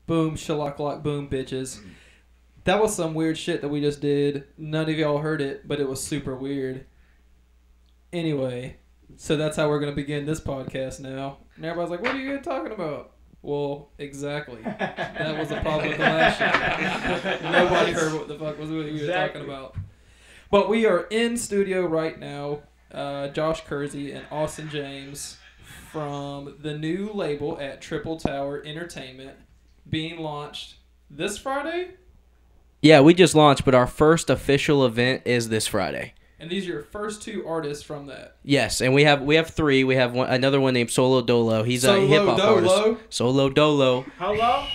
Boom, shalock, boom, bitches. That was some weird shit that we just did. None of y'all heard it, but it was super weird. Anyway, so that's how we're going to begin this podcast now. And everybody's like, what are you talking about? Well, exactly. That was the problem with the last shit. Nobody heard what the fuck we were talking about. But we are in studio right now. Josh Kersey and Austin James from the new label at Triple Tower Entertainment being launched this Friday. Yeah, we just launched, but our first official event is this Friday. And these are your first two artists from that. Yes, and we have three. We have another one named Solo Dolo. He's a hip hop artist. Solo Dolo. Hello?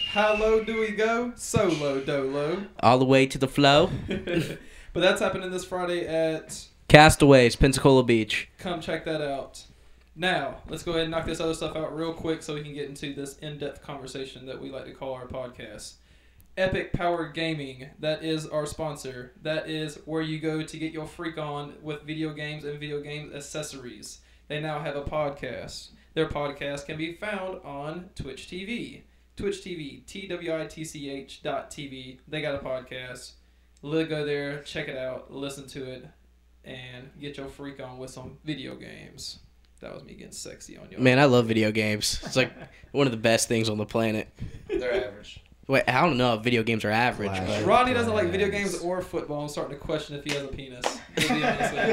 How low do we go? Solo Dolo. All the way to the flow. But that's happening this Friday at Castaways, Pensacola Beach. Come check that out. Now, let's go ahead and knock this other stuff out real quick so we can get into this in-depth conversation that we like to call our podcast. Epic Power Gaming, that is our sponsor. That is where you go to get your freak on with video games and video game accessories. They now have a podcast. Their podcast can be found on Twitch TV. Twitch TV, TWITCH.TV. They got a podcast. Go there, check it out, listen to it, and get your freak on with some video games. That was me getting sexy on you. Man, I love video games. It's like one of the best things on the planet. They're average. Wait, I don't know if video games are average. But Rodney doesn't like video games or football. I'm starting to question if he has a penis. To be honest with you.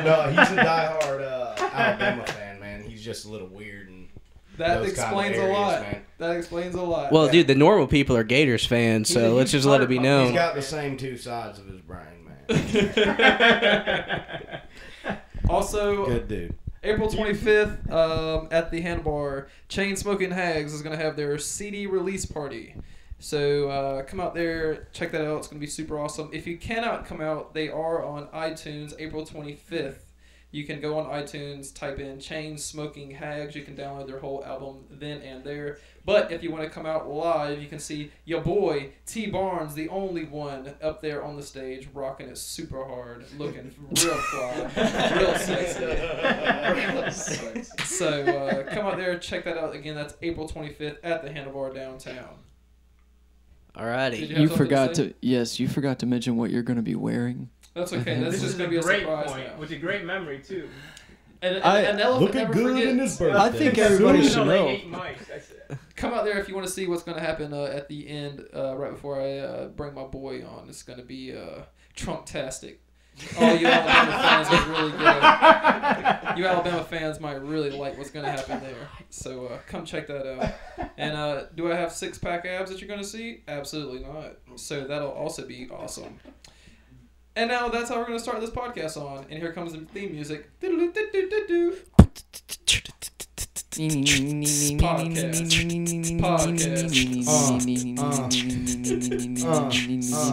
No, he's a diehard Alabama fan, man. He's just a little weird. And that explains a lot. Man. That explains a lot. Well, dude, the normal people are Gators fans, so let's just let it be known. He's got the same two sides of his brain, man. Also, good dude. April 25th at the Handlebar, Chain Smoking Hags is going to have their CD release party. So come out there, check that out. It's going to be super awesome. If you cannot come out, they are on iTunes April 25th. You can go on iTunes, type in Chain Smoking Hags. You can download their whole album then and there. But if you want to come out live, you can see your boy, T. Barnes, the only one, up there on the stage, rocking it super hard, looking real fly, real sexy. So come out there, check that out. Again, that's April 25th at the Handlebar downtown. Alrighty. You forgot to mention what you're going to be wearing. That's okay. That's just going to be a surprise point, now. With a great memory, too. An elephant looking never good forgets. in this birthday. I think everybody should know. Come out there if you want to see what's going to happen at the end, right before I bring my boy on. It's going to be Trump-tastic. All you Alabama fans might really get it. You Alabama fans might really like what's going to happen there. So come check that out. And do I have six-pack abs that you're going to see? Absolutely not. So that'll also be awesome. And now that's how we're going to start this podcast on. And here comes the theme music. Podcast.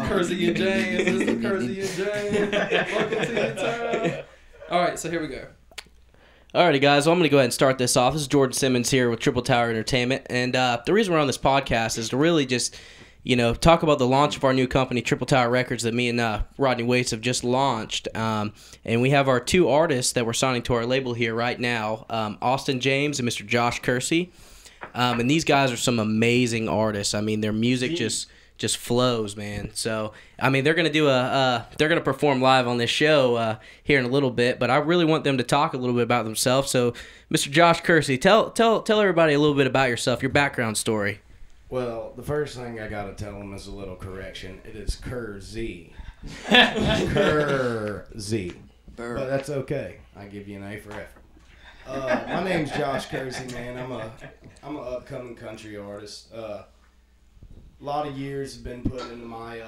Kersey and James. This is Kersey and James. Welcome to the time. All right, so here we go. Alrighty, guys. Well, I'm going to go ahead and start this off. This is Jordan Simmons here with Triple Tower Entertainment. And the reason we're on this podcast is to really just, talk about the launch of our new company, Triple Tower Records, that me and Rodney Waits have just launched. And we have our two artists that we're signing to our label here right now, Austin James and Mr. Josh Kersey. And these guys are some amazing artists. I mean, their music just flows, man. So, I mean, they're gonna they're gonna perform live on this show here in a little bit. But I really want them to talk a little bit about themselves. So, Mr. Josh Kersey, tell everybody a little bit about yourself, your background story. Well, the first thing I gotta tell them is a little correction. It is Kersey. Kersey. But that's okay. I give you an A for effort. My name's Josh Kersey, man. I'm an upcoming country artist. A lot of years have been put into my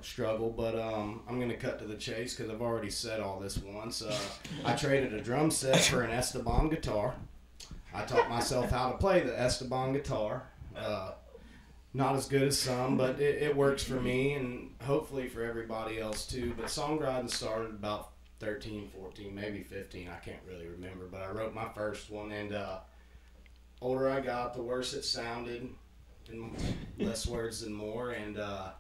struggle, but I'm gonna cut to the chase because I've already said all this once. I traded a drum set for an Esteban guitar. I taught myself how to play the Esteban guitar. Not as good as some, but it works for me and hopefully for everybody else too. But songwriting started about 13, 14, maybe 15. I can't really remember, but I wrote my first one, and older I got, the worse it sounded, and less words than more. And I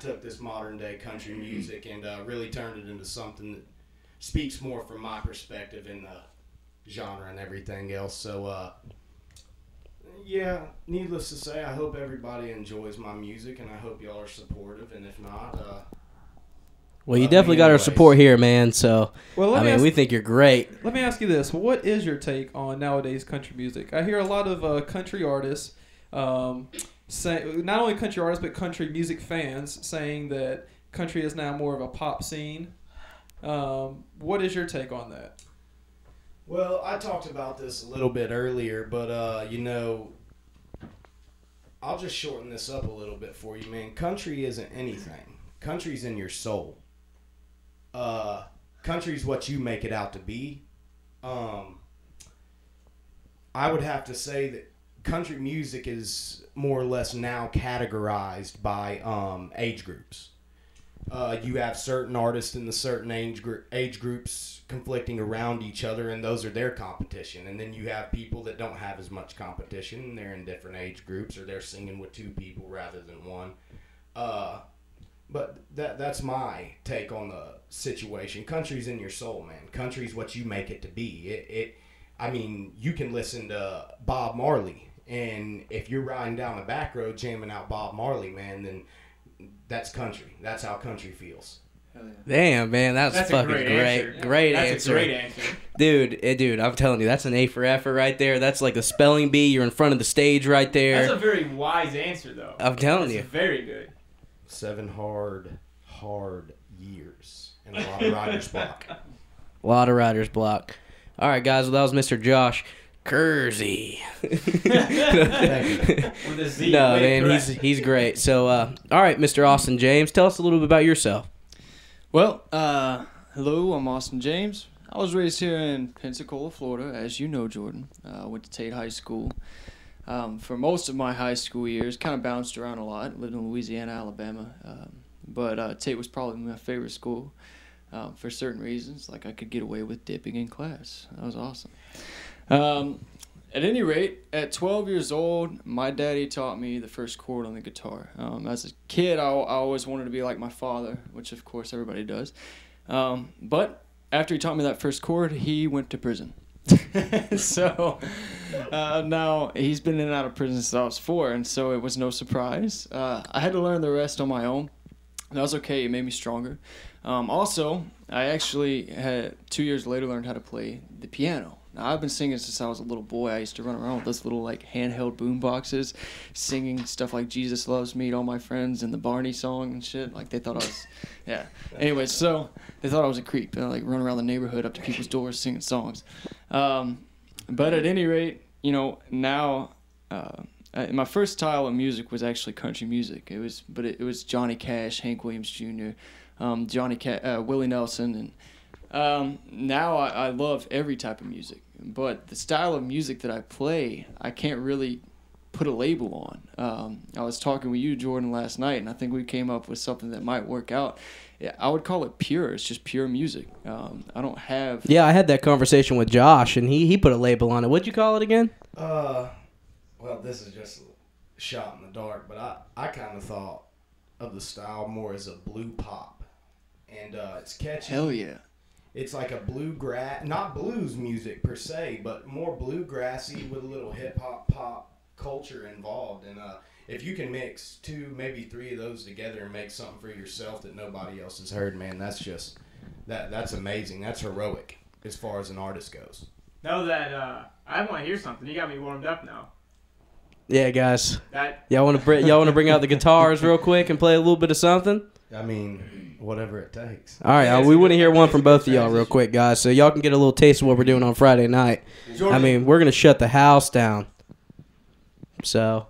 took this modern day country music and really turned it into something that speaks more from my perspective in the genre and everything else. So Yeah, needless to say, I hope everybody enjoys my music, and I hope y'all are supportive. And if not, well, you definitely got our support here, man. So, well, we think you're great. Let me ask you this: what is your take on nowadays country music? I hear a lot of country artists, say not only country artists but country music fans saying that country is now more of a pop scene. What is your take on that? Well, I talked about this a little bit earlier, but I'll just shorten this up a little bit for you, man. Country isn't anything. Country's in your soul. Country's what you make it out to be. I would have to say that country music is more or less now categorized by age groups. You have certain artists in the certain age groups conflicting around each other, and those are their competition. And then you have people that don't have as much competition, and they're in different age groups, or they're singing with two people rather than one. But that's my take on the situation. Country's in your soul, man. Country's what you make it to be. I mean, you can listen to Bob Marley, and if you're riding down the back road jamming out Bob Marley, man, then that's country. That's how country feels. Hell yeah. Damn, man, that's fucking great. Great answer. That's a great answer. Dude, I'm telling you, that's an A for effort right there. That's like the spelling bee. You're in front of the stage right there. That's a very wise answer, though. I'm telling you. Very good. 7 hard years and a lot of writer's block. A lot of writer's block. All right, guys, well, that was Mr. Josh Kersey. With a Z. No, man, he's great. So, all right, Mr. Austin James, tell us a little bit about yourself. Well, hello, I'm Austin James. I was raised here in Pensacola, Florida, as you know, Jordan. I went to Tate High School. For most of my high school years, kind of bounced around a lot. Lived in Louisiana, Alabama. But Tate was probably my favorite school for certain reasons. Like I could get away with dipping in class. That was awesome. At any rate, at 12 years old, my daddy taught me the first chord on the guitar. As a kid, I always wanted to be like my father, which of course everybody does. But after he taught me that first chord, he went to prison. So now he's been in and out of prison since I was 4, and so it was no surprise. I had to learn the rest on my own. That was okay. It made me stronger. Also, I actually had 2 years later learned how to play the piano. Now, I've been singing since I was a little boy. I used to run around with those little like handheld boom boxes, singing stuff like "Jesus Loves Me" to all my friends and the Barney song and shit. Like they thought I was, yeah. Anyway, so they thought I was a creep. Like run around the neighborhood up to people's doors singing songs. But at any rate, you know, now my first style of music was actually country music. It was Johnny Cash, Hank Williams Jr., Willie Nelson, and now I love every type of music. But the style of music that I play, I can't really put a label on. I was talking with you, Jordan, last night, and I think we came up with something that might work out. I would call it pure. It's just pure music. I don't have... Yeah, I had that conversation with Josh, and he put a label on it. What'd you call it again? Well, this is just a shot in the dark, but I kind of thought of the style more as a blue pop. And it's catchy. Hell yeah. It's like a bluegrass, not blues music per se, but more bluegrassy with a little hip-hop pop culture involved. And if you can mix 2, maybe 3 of those together and make something for yourself that nobody else has heard, man, that's just, that's amazing. That's heroic as far as an artist goes. Know that I want to hear something. You got me warmed up now. Yeah, guys. Y'all want to bring out the guitars real quick and play a little bit of something? I mean, whatever it takes. All right, we want to hear one from both of y'all real quick, guys, so y'all can get a little taste of what we're doing on Friday night. Jordan. I mean, we're going to shut the house down. So,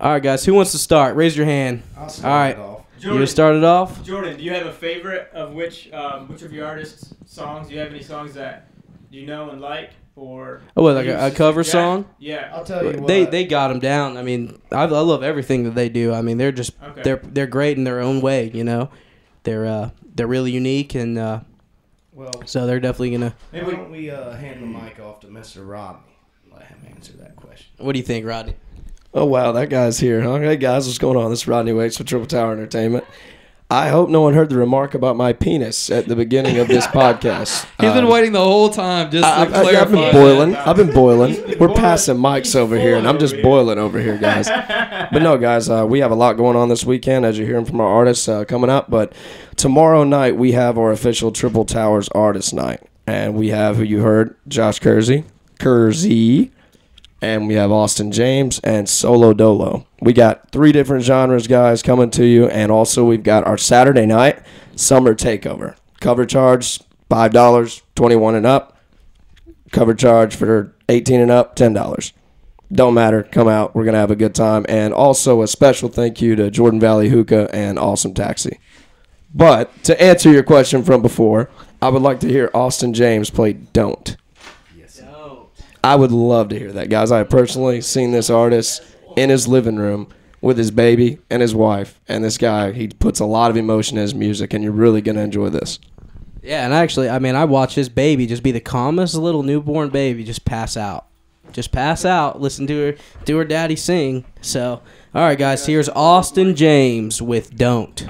all right, guys, who wants to start? Raise your hand. All right. Jordan, you want to start it off? Jordan, do you have a favorite of which of your artists' songs? Do you have any songs that you know and like? Or like a cover song? Yeah, I'll tell you what. They got them down. I mean, I love everything that they do. I mean, they're just they're great in their own way. You know, they're really unique, and so they're definitely gonna. Why don't we hand the mic off to Mr. Rodney? Let him answer that question. What do you think, Rodney? Oh wow, that guy's here, huh? Hey guys, what's going on? This is Rodney Waits with Triple Tower Entertainment. I hope no one heard the remark about my penis at the beginning of this podcast. He's been waiting the whole time just to clarify. I've been boiling. I've been boiling. We're passing mics over here, and I'm just boiling over here, guys. But no, guys, we have a lot going on this weekend, as you're hearing from our artists coming up. But tomorrow night, we have our official Triple Towers Artist Night. And we have, who you heard, Josh Kersey. And we have Austin James and Solo Dolo. We got 3 different genres, guys, coming to you. And also we've got our Saturday night Summer Takeover. Cover charge, $5, 21 and up. Cover charge for 18 and up, $10. Don't matter. Come out. We're going to have a good time. And also a special thank you to Jordan Valley Hookah and Awesome Taxi. But to answer your question from before, I would like to hear Austin James play Don't. I would love to hear that, guys. I have personally seen this artist in his living room with his baby and his wife. And this guy, he puts a lot of emotion in his music, and you're really going to enjoy this. Yeah, and actually, I mean, I watch his baby just be the calmest little newborn baby, just pass out. Just pass out, listen to her daddy sing. So, all right, guys, here's Austin James with Don't.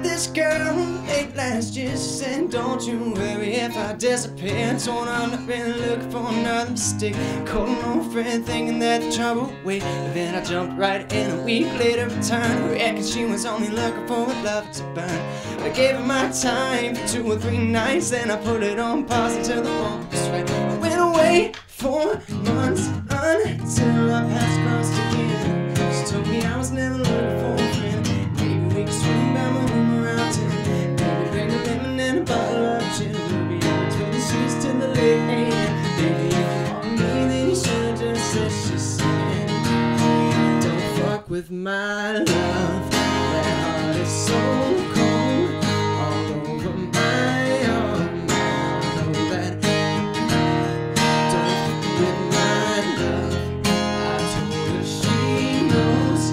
This girl late last year said, don't you worry if I disappear. Told her I'm not really looking for another mistake. Called an old friend thinking that the trouble would wait. But then I jumped right in a week later, returned. Reckon she was only looking for a love to burn. I gave her my time for 2 or 3 nights. Then I put it on pause until the moment was right. I went away for months until our paths crossed again. She told me I was never looking for a friend. Maybe we could swing by my room around 10. Maybe bring a lemon and a bottle of gin. We'll be out between the sheets till the late AM. Baby, if you want me, then you should've just said she's saying, don't fuck with my love. That heart is so cold, all over my arm. I know that. Don't fuck with my love. I told her she knows.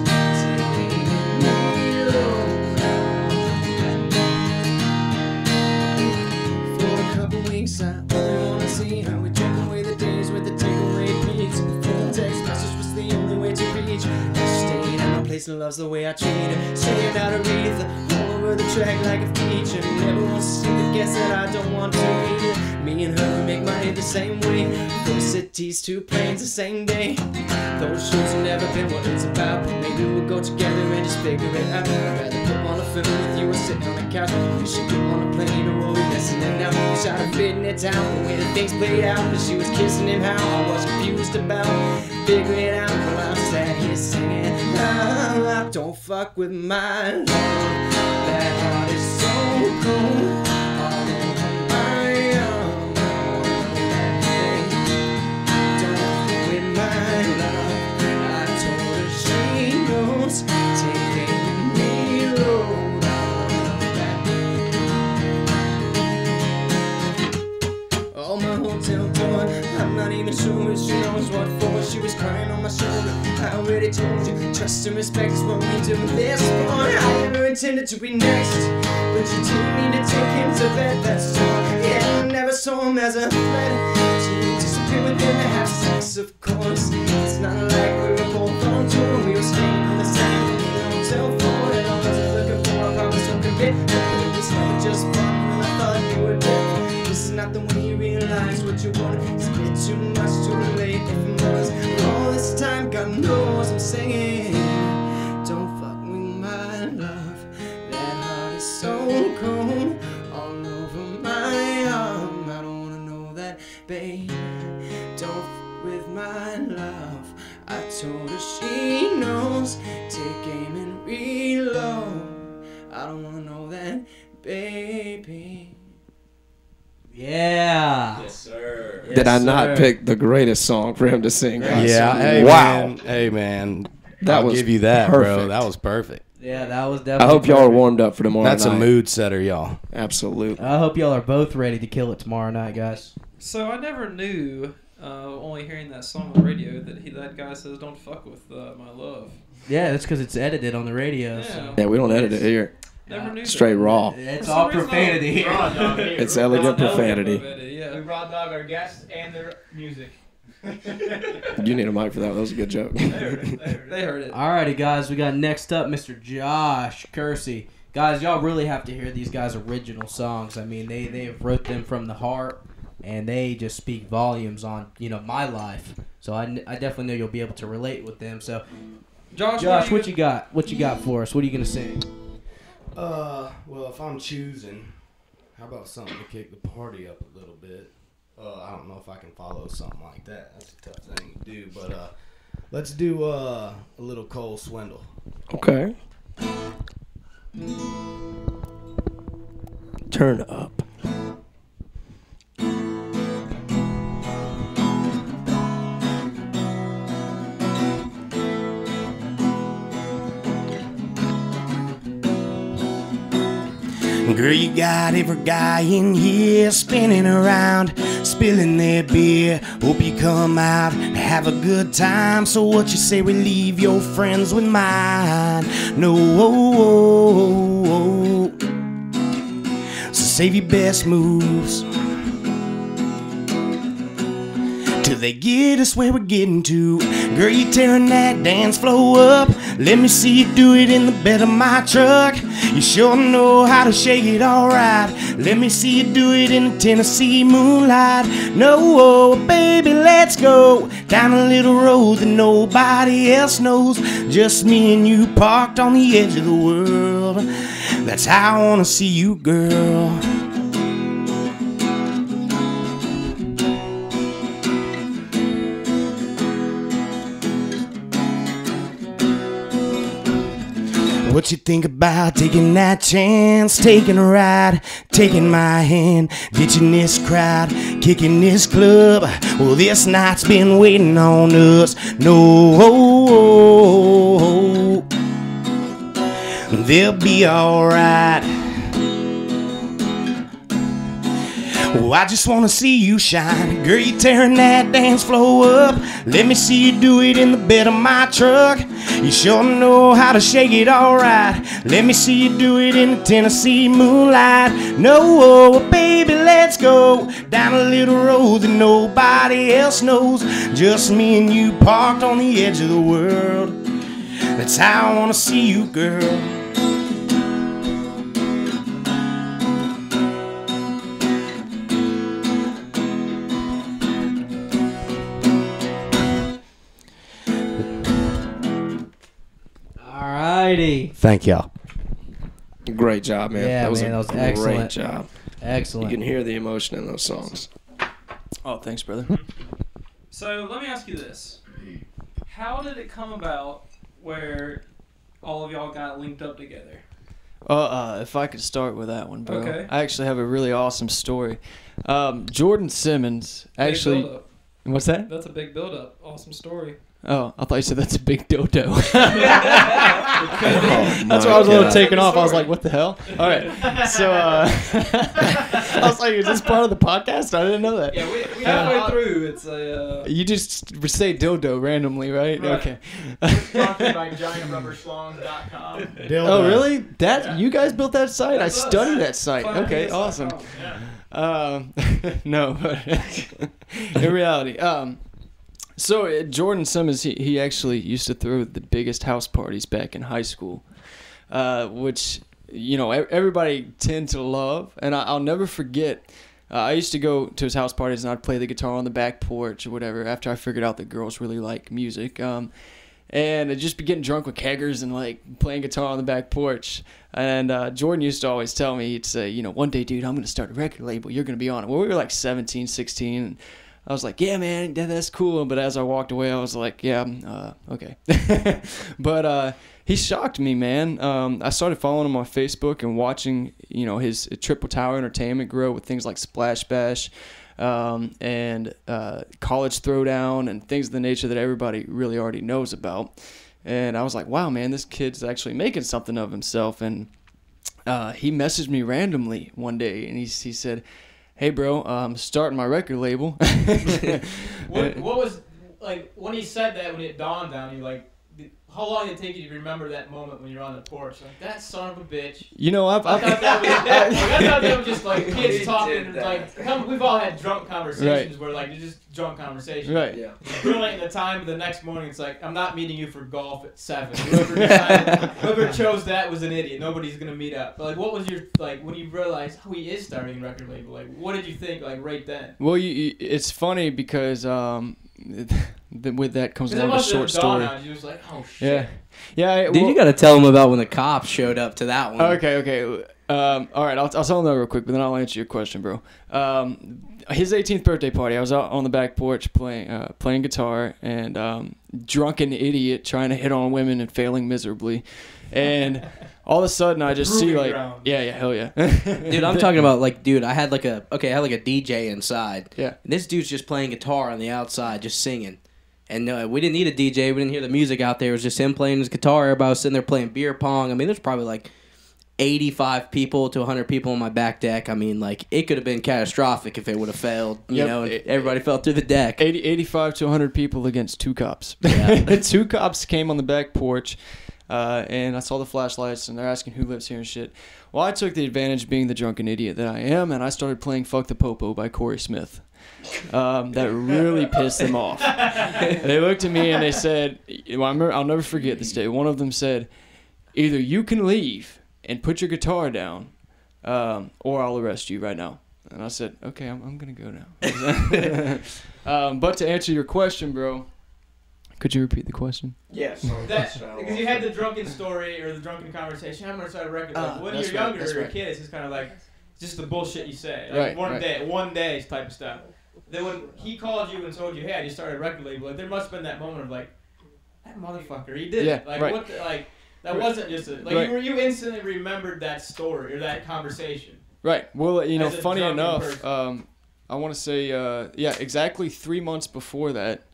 Taking me low. For a couple weeks, I only wanna see how we drink away the days with the takeaway pizza. The phone text message was the only way to reach. She stayed at my place and loves the way I treat her. Saying out Aretha, all over the track like a feature. Never wants to see the guess that I don't want to read it. Me and her make money the same way. 4 cities, 2 planes the same day. Those shows have never been what it's about. But maybe we'll go together and just figure it out. I'd rather put on a film with you or sitting on the couch. We should get on a plane or we'll be messing it now. We tried to fit it down the way the things played out. But she was kissing him how I was confused about. Figuring it out while I'm sat here singing. Don't fuck with my love. That heart is so cold. All over my arm. Don't fuck with my love. I told her she knows. Taking me road. Oh, my hotel door. I'm not even sure if she knows what for. She was crying on my shoulder. I already told you, trust and respect is what we do this for. I never intended to be next, but you didn't mean to take him to bed. That's all. Yeah, I never saw him as a threat. To disappear within the half sex, of course. It's not like we were both on tour. We were staying in the same hotel floor. And I wasn't looking for a promise or commit. But it was never just fun when I thought you were dead. This is not the way you realize what you want. It's a bit too much too late if it was. All this time, God knows I'm singing. Don't fuck with my love. That heart is so cold, all over my arm. I don't wanna know that, babe. Don't fuck with my love. I told her she knows. Take aim and reload. I don't wanna know that, baby. Yeah. Yes, sir. Yes, Did I not sir. pick the greatest song for him to sing? Yeah, hey, Wow. man. Hey, man. That I'll was give you that, bro. perfect. That was perfect. Yeah, that was I definitely. hope y'all are perfect. warmed up for tomorrow That's night. a mood setter, y'all. Absolutely. I hope y'all are both ready to kill it tomorrow night, guys. So I never knew only hearing that song on the radio that guy says don't fuck with my love. Yeah, that's because it's edited on the radio. Yeah. So. Yeah, we don't edit it here. Never knew Straight that. raw. It's all profanity. Raw dog. It's elegant profanity. Yeah. We raw dog our guests and their music. You need a mic for that. That was a good joke. They heard it. Alrighty, guys. We got next up Mr. Josh Kersey. Guys, y'all really have to hear these guys' original songs. I mean, they wrote them from the heart, and they just speak volumes on, my life. So I definitely know you'll be able to relate with them. So, Josh, what you got? What you got for us? What are you gonna sing? Well, if I'm choosing, how about something to kick the party up a little bit? I don't know if I can follow something like that. That's a tough thing to do, but let's do a little Cole Swindle. Okay. Turn up. Girl, you got every guy in here spinning around, spilling their beer. Hope you come out and have a good time. So what you say we leave your friends with mine? No, so save your best moves till they get us where we're getting to. Girl, you tearing that dance floor up. Let me see you do it in the bed of my truck. You sure know how to shake it alright. Let me see you do it in the Tennessee moonlight. No, baby, let's go down a little road that nobody else knows. Just me and you parked on the edge of the world. That's how I wanna see you, girl. What you think about taking that chance, taking a ride, taking my hand, ditching this crowd, kicking this club? Well, this night's been waiting on us. No, they'll be alright. Oh, I just wanna see you shine. Girl, you tearing that dance floor up. Let me see you do it in the bed of my truck. You sure know how to shake it alright. Let me see you do it in the Tennessee moonlight. No, baby, let's go down a little road that nobody else knows. Just me and you parked on the edge of the world. That's how I wanna see you, girl. Alrighty. Thank y'all. Great job, man. Yeah, that was man, a that was great excellent. job. Excellent. You can hear the emotion in those songs. Oh, thanks, brother. So let me ask you this: how did it come about where all of y'all got linked up together? If I could start with that one, bro. Okay. I actually have a really awesome story. Jordan Simmons Big actually. build-up. What's that? That's a big build-up. Awesome story. Oh, I thought you said that's a big dodo. Oh, That's why I was a little God. taken off. I was like, what the hell? All right. So I was like, is this part of the podcast? I didn't know that. Yeah, we halfway through. It's a. You just say dildo randomly, right? Right. Okay. Brought to you by GiantRubberSchlongs.com. Oh, really? You guys built that site? That's I us. studied that site. Okay, Finances.com. awesome. Yeah. No, but in reality, so Jordan Simmons, he actually used to throw the biggest house parties back in high school, which everybody tend to love, and I'll never forget. I used to go to his house parties and I'd play the guitar on the back porch or whatever. After I figured out that girls really like music, and I'd just be getting drunk with keggers and like playing guitar on the back porch. And Jordan used to always tell me, he'd say, one day, dude, I'm going to start a record label. You're going to be on it. Well, we were like 17, 16. And I was like, yeah, man, that's cool. But as I walked away, I was like, yeah, okay. But he shocked me, man. I started following him on Facebook and watching, his Triple Tower Entertainment grow with things like Splash Bash and College Throwdown and things of the nature that everybody really already knows about. And I was like, wow, man, this kid's actually making something of himself. And he messaged me randomly one day, and he said, hey, bro, I'm starting my record label. What was, like, when he said that, when it dawned on you, like, how long did it take you to remember that moment when you're on the porch? Like, that son of a bitch. You know, I thought that was just, like, kids talking. Like, we've all had drunk conversations where, like, they're just drunk conversations. Right. Yeah. Brilliant at the time, the next morning, it's like, I'm not meeting you for golf at 7. Whoever chose that was an idiot. Nobody's going to meet up. But, like, what was your, like, when you realized, oh, he is starting a record label, like, what did you think, like, right then? Well, it's funny because with that comes along a short story. You was like, oh, shit. Yeah. Dude, you got to tell him about when the cops showed up to that one. Okay. All right, I'll tell him that real quick, but then I'll answer your question, bro. His 18th birthday party, I was out on the back porch playing guitar and drunken idiot trying to hit on women and failing miserably. And all of a sudden, I just see like, yeah, hell yeah. Dude, I'm talking about like, dude, I had like a DJ inside. Yeah. And this dude's just playing guitar on the outside, just singing. And we didn't need a DJ. We didn't hear the music out there. It was just him playing his guitar. Everybody was sitting there playing beer pong. I mean, there's probably like 85 people to 100 people on my back deck. I mean, like, it could have been catastrophic if it would have failed. You know, and everybody fell through the deck. 85 to 100 people against 2 cops. Yeah. 2 cops came on the back porch, and I saw the flashlights, and they're asking who lives here and shit. Well, I took the advantage, being the drunken idiot that I am, and I started playing Fuck the Popo by Corey Smith. That really pissed them off. They looked at me and they said, I'll never forget this day. One of them said, either you can leave and put your guitar down, or I'll arrest you right now. And I said, okay, I'm going to go now. But to answer your question, bro, could you repeat the question? Yes. Because you had the drunken story or the drunken conversation. I'm going to start a record. Like, when you're younger or a kid, it's just kind of like, just the bullshit you say. Like one day type of stuff. Then when he called you and told you, hey, I just started a record label, like, there must have been that moment of like, that motherfucker, he did it. Like, what the, like, that wasn't just a, like, you instantly remembered that story or that conversation. Right. Well, you know, funny enough, I want to say, exactly 3 months before that,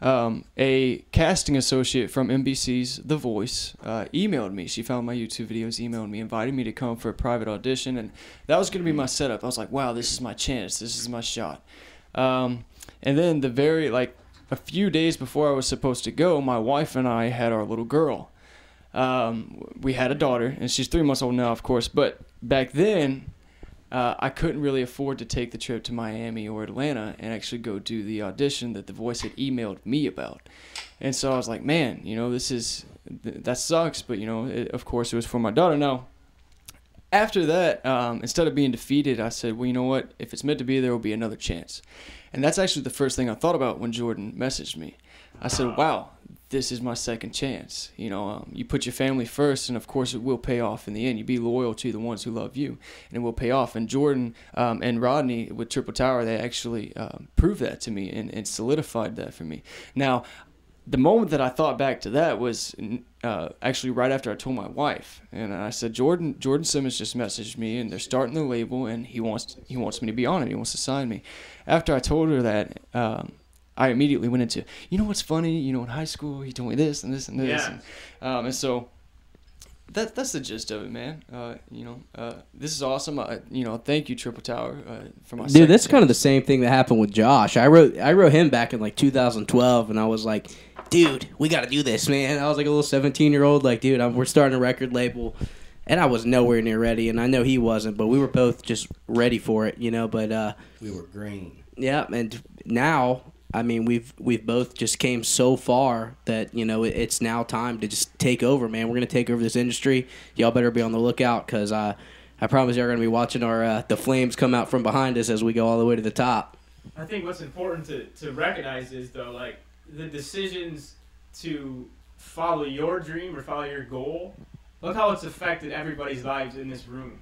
a casting associate from NBC's The Voice emailed me. She found my YouTube videos, emailed me, invited me to come for a private audition, and that was going to be my setup. I was like, wow, this is my chance. This is my shot. And then a few days before I was supposed to go, my wife and I had our little girl. We had a daughter, and she's 3 months old now, of course, but back then, I couldn't really afford to take the trip to Miami or Atlanta and actually go do the audition that The Voice had emailed me about. And so I was like, man, you know, that sucks, but, you know, of course it was for my daughter. Now, after that, instead of being defeated, I said, well, you know what? If it's meant to be, there will be another chance. And that's actually the first thing I thought about when Jordan messaged me. I said, wow, this is my second chance. You know, you put your family first, and of course it will pay off in the end. You be loyal to the ones who love you, and it will pay off. And Jordan and Rodney with Triple Tower, they actually proved that to me and solidified that for me. Now, the moment that I thought back to that was actually right after I told my wife, and I said, Jordan Simmons just messaged me, and they're starting the label, and he wants me to be on it. He wants to sign me. After I told her that, I immediately went into, you know what's funny? You know, in high school, he told me this and this and this. Yeah. And so that's the gist of it, man. This is awesome. Thank you, Triple Tower, for my dude. That's kind of the same thing that happened with Josh. I wrote him back in like 2012, and I was like, dude, we got to do this, man. I was like a little 17-year-old, like, dude, we're starting a record label. And I was nowhere near ready, and I know he wasn't, but we were both just ready for it, you know. But we were green. Yeah, and now, I mean, we've both just came so far that, you know, it's now time to just take over, man. We're gonna take over this industry. Y'all better be on the lookout, because I promise y'all are gonna be watching our the flames come out from behind us as we go all the way to the top. I think what's important to recognize is, though, like, the decisions to follow your dream or follow your goal. Look how it's affected everybody's lives in this room.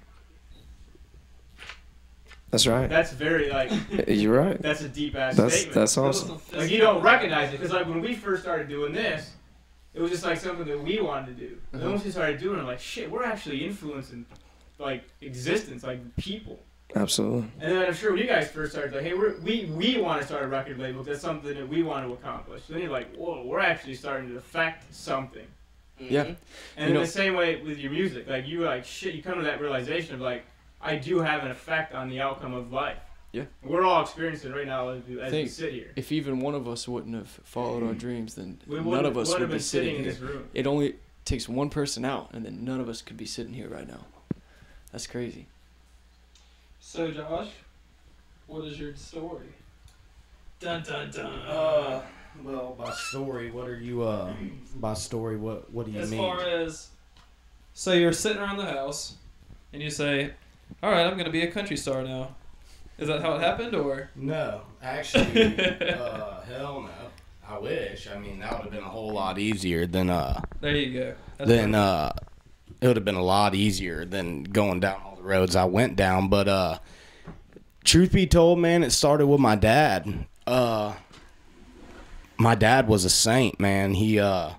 That's right. That's very, like... You're right. That's a deep-ass statement. That's awesome. Like, you don't recognize it, because, like, when we first started doing this, it was just, like, something that we wanted to do. And then once we started doing it, like, shit, we're actually influencing, like, existence, like, people. Absolutely. And then I'm sure when you guys first started, like, hey, we want to start a record label. That's something that we want to accomplish. Then you're like, whoa, we're actually starting to affect something. Yeah. And in the same way with your music, like, you were like, shit, you come to that realization of, like, I do have an effect on the outcome of life. Yeah. We're all experiencing it right now as we sit here. If even one of us wouldn't have followed our dreams, then none of us would would be be sitting in here. this room. It only takes one person out, and then none of us could be sitting here right now. That's crazy. So, Josh, what is your story? Dun dun dun. Well, by story, what are you? By story, what do you mean? As far as, so you're sitting around the house, and you say, "All right, I'm gonna be a country star now." Is that how it happened, or? No, actually, hell no. I wish. I mean, that would have been a whole lot easier than There you go. It would have been a lot easier than going down all the roads I went down. But truth be told, man, it started with my dad. My dad was a saint, man. He at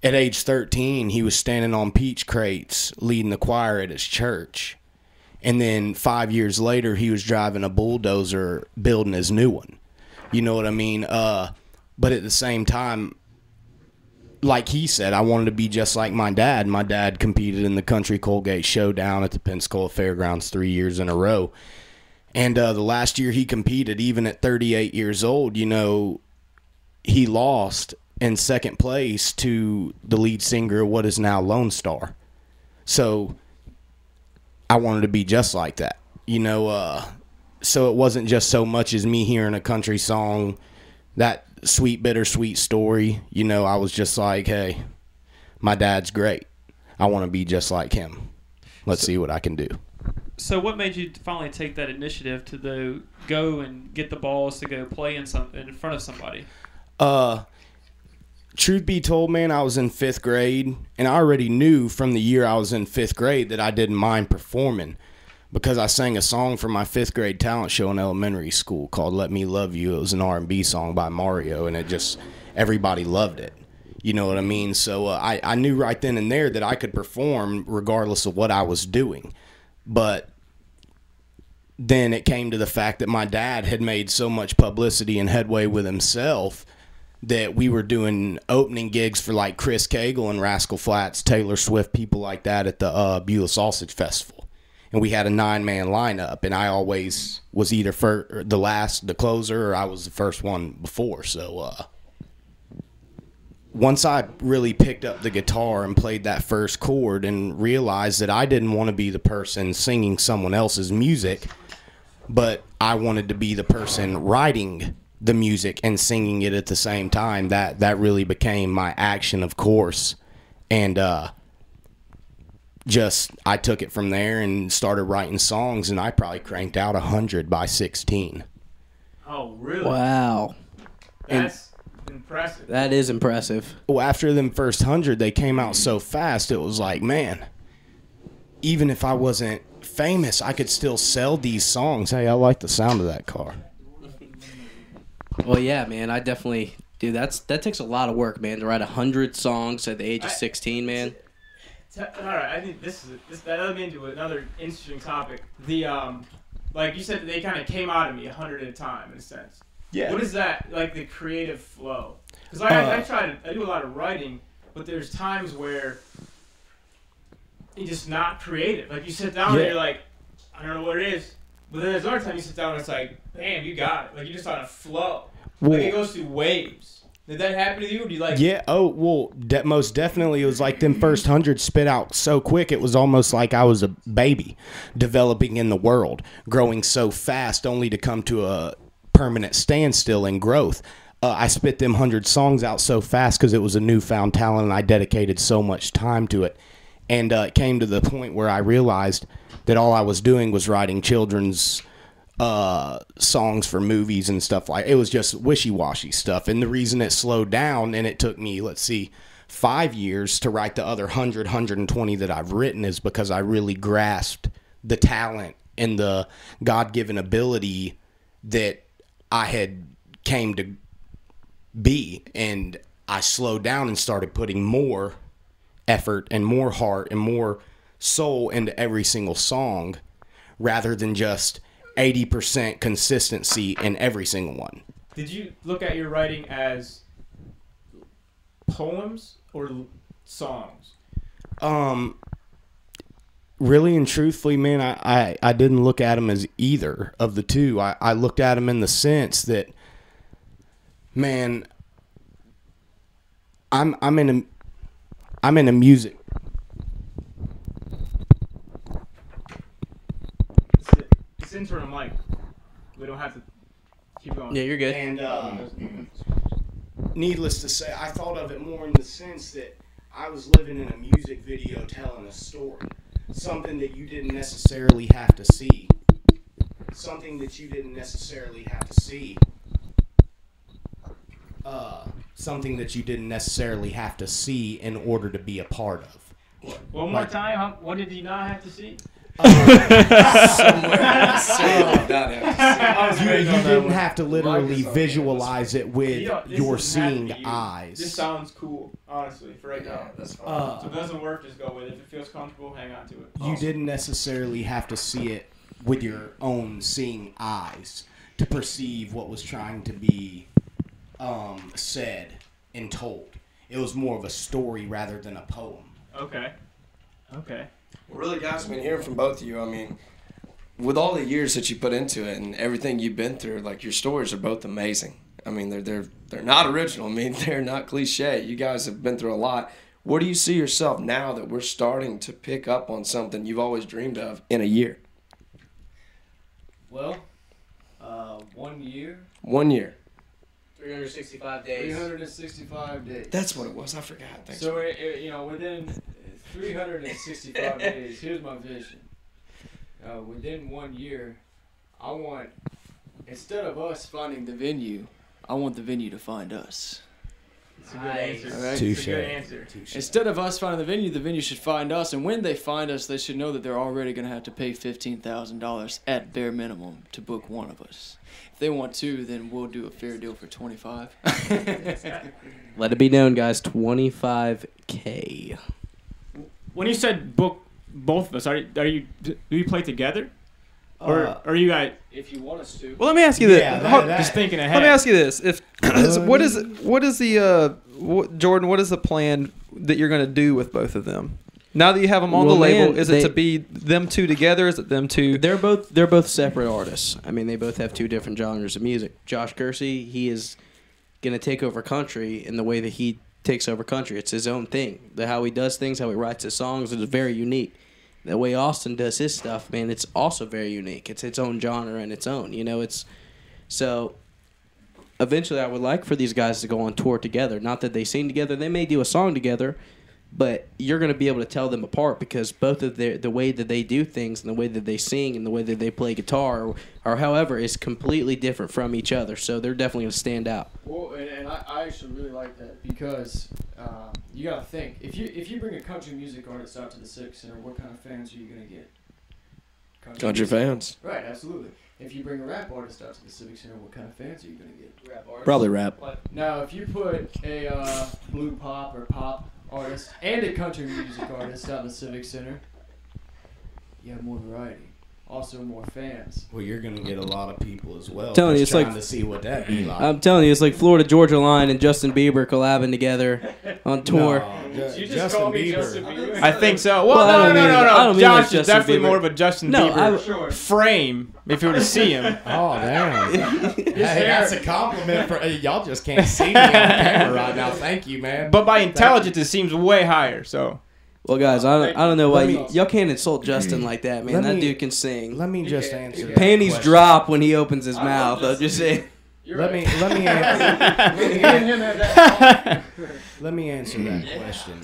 age 13, he was standing on peach crates leading the choir at his church. And then 5 years later, he was driving a bulldozer building his new one. You know what I mean? But at the same time, like he said, I wanted to be just like my dad. My dad competed in the Country Colgate Showdown at the Pensacola Fairgrounds 3 years in a row. And the last year he competed, even at 38 years old, you know, he lost in second place to the lead singer of what is now Lone Star. So I wanted to be just like that, you know. So it wasn't just so much as me hearing a country song, that sweet, bittersweet story. You know, I was just like, hey, my dad's great. I want to be just like him. Let's see what I can do. So what made you finally take that initiative to go and get the balls to go play in front of somebody? Truth be told, man, I was in 5th grade, and I already knew from the year I was in 5th grade that I didn't mind performing, because I sang a song for my 5th grade talent show in elementary school called Let Me Love You. It was an R&B song by Mario, and everybody loved it. You know what I mean? So I knew right then and there that I could perform regardless of what I was doing. But then it came to the fact that my dad had made so much publicity and headway with himself that we were doing opening gigs for like Chris Cagle and Rascal Flatts, Taylor Swift, people like that at the Beulah Sausage Festival. And we had a 9-man lineup, and I always was either the closer, or I was the first one before. So once I really picked up the guitar and played that first chord and realized that I didn't want to be the person singing someone else's music, but I wanted to be the person writing the music and singing it at the same time, that really became my action, of course. And I took it from there and started writing songs, and I probably cranked out 100 by 16. Oh, really? Wow. That's impressive. That is impressive. Well, after them first 100, they came out so fast, it was like, man, even if I wasn't famous, I could still sell these songs. Hey, I like the sound of that car. Well, yeah, man, I definitely do. That takes a lot of work, man, to write 100 songs at the age of 16, man. All right, I think this that led me into another interesting topic. The like you said, they kind of came out of me 100 at a time, in a sense. Yeah. What is that, like, the creative flow? Because I do a lot of writing, but there's times where you're just not creative. Like, you sit down and you're like, I don't know what it is. But then there's another time you sit down and it's like, bam, you got it. Like, you're just on a flow. Like, it goes through waves. Did that happen to you? Or do you like? Yeah. Oh, well, most definitely. It was like them first 100 spit out so quick. It was almost like I was a baby developing in the world, growing so fast, only to come to a permanent standstill in growth. I spit them 100 songs out so fast because it was a newfound talent, and I dedicated so much time to it. And it came to the point where I realized that all I was doing was writing children's songs for movies and stuff. Like, it was just wishy-washy stuff. And the reason it slowed down, and it took me, 5 years to write the other 100, 120 that I've written, is because I really grasped the talent and the God-given ability that I had came to be. And I slowed down and started putting more effort and more heart and more soul into every single song, rather than just 80% consistency in every single one. Did you look at your writing as poems or songs? really and truthfully, man, I didn't look at him as either of the two. I looked at him in the sense that, man, I'm in a music. It's internal mic. We don't have to keep going. Yeah, you're good. And needless to say, I thought of it more in the sense that I was living in a music video telling a story. Something that you didn't necessarily have to see. Something that you didn't necessarily have to see. Something that you didn't necessarily have to see in order to be a part of. One more time, what did you not have to see? You didn't have to literally visualize it with your seeing eyes. This sounds cool, honestly, for right now. That's fine. So if it doesn't work, just go with it. If it feels comfortable, hang on to it. You didn't necessarily have to see it with your own seeing eyes to perceive what was trying to be said and told. It was more of a story rather than a poem. Okay. Well, really, guys, I've been hearing from both of you. I mean, with all the years that you put into it and everything you've been through, like, your stories are both amazing. I mean, they're not original. I mean, they're not cliche. You guys have been through a lot. Where do you see yourself now that we're starting to pick up on something you've always dreamed of in a year? Well, 1 year. 1 year. 365 days. 365 days. That's what it was. I forgot. Thanks. So, within 365 days, here's my vision. Within 1 year, I want, instead of us finding the venue, I want the venue to find us. It's a good answer. All right? Touche. It's a good answer. Instead of us finding the venue should find us. And when they find us, they should know that they're already going to have to pay $15,000 at bare minimum to book one of us. If they want two, then we'll do a fair deal for $25,000. Let it be known, guys, $25K. When you said book both of us, do you play together? Or are you guys? If you want us to. Well, let me ask you this. Just thinking ahead. Let me ask you this: what is the Jordan? What is the plan that you're going to do with both of them? Now that you have them on the label, is it to be them two together? Is it them two? They're both separate artists. I mean, they both have two different genres of music. Josh Kersey, he is going to take over country in the way that he takes over country. It's his own thing. How he does things, how he writes his songs is very unique. The way Austin does his stuff, man, it's also very unique. It's its own genre and its own. So eventually I would like for these guys to go on tour together. Not that they sing together. They may do a song together, but you're going to be able to tell them apart because both of the way that they do things and the way that they sing and the way that they play guitar or however is completely different from each other. So they're definitely going to stand out. Well, and I actually really like that because you got to think. If you bring a country music artist out to the Civic Center, what kind of fans are you going to get? Country fans. Right, absolutely. If you bring a rap artist out to the Civic Center, what kind of fans are you going to get? Rap artists. Probably rap. Now, if you put a blue pop or pop artist and a country music artist out in the Civic Center, you have more variety. Also, more fans. Well, you're gonna get a lot of people as well. Telling you, it's trying like to see what that be like. I'm telling you, it's like Florida Georgia Line and Justin Bieber collabing together on tour. No, You just call me Justin Bieber. I think so. Well, I don't mean Josh like is Justin definitely Bieber. more of a Justin No, Bieber frame if you were to see him. Oh damn! Hey, that's a compliment for y'all. Just can't see me on camera right now. Thank you, man. But by intelligence, it seems way higher. So Well, guys, I don't know why Let me- y'all can't insult Justin like that, man. Let That me- dude can sing. Let me just answer. that Panties question. drop when he opens his mouth. I'll just say. Let me answer. Let me answer that question.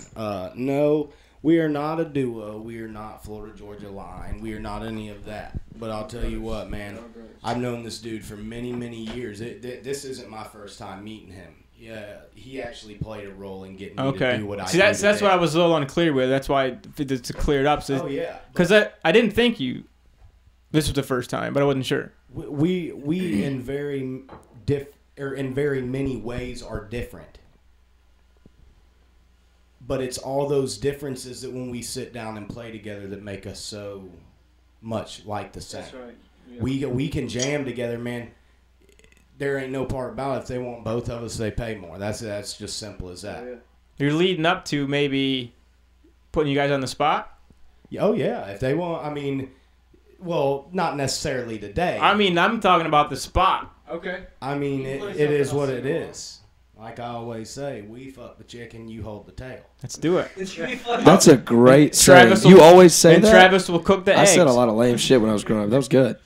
No, we are not a duo. We are not Florida Georgia Line. We are not any of that. But I'll tell you what, man. I've known this dude for many, many years. This isn't my first time meeting him. Yeah, he actually played a role in getting me to do what I See, do that's today. what I was a little unclear with. That's why it's cleared up. So Oh yeah. because I didn't think this was the first time, but I wasn't sure. We in very in very many ways are different. But it's all those differences that when we sit down and play together that make us so much like the same. That's right. Yeah. We can jam together, man. There ain't no part about it. If they want both of us, they pay more. That's just simple as that. Yeah. You're leading up to maybe putting you guys on the spot. Oh yeah, if they want. I mean, well, not necessarily today. I mean, I'm talking about the spot. Okay. I mean, it is what it is. Like I always say, we fuck the chicken, you hold the tail. Let's do it. That's a great saying. You always say and that? Travis will cook the eggs. I said a lot of lame shit when I was growing up. That was good.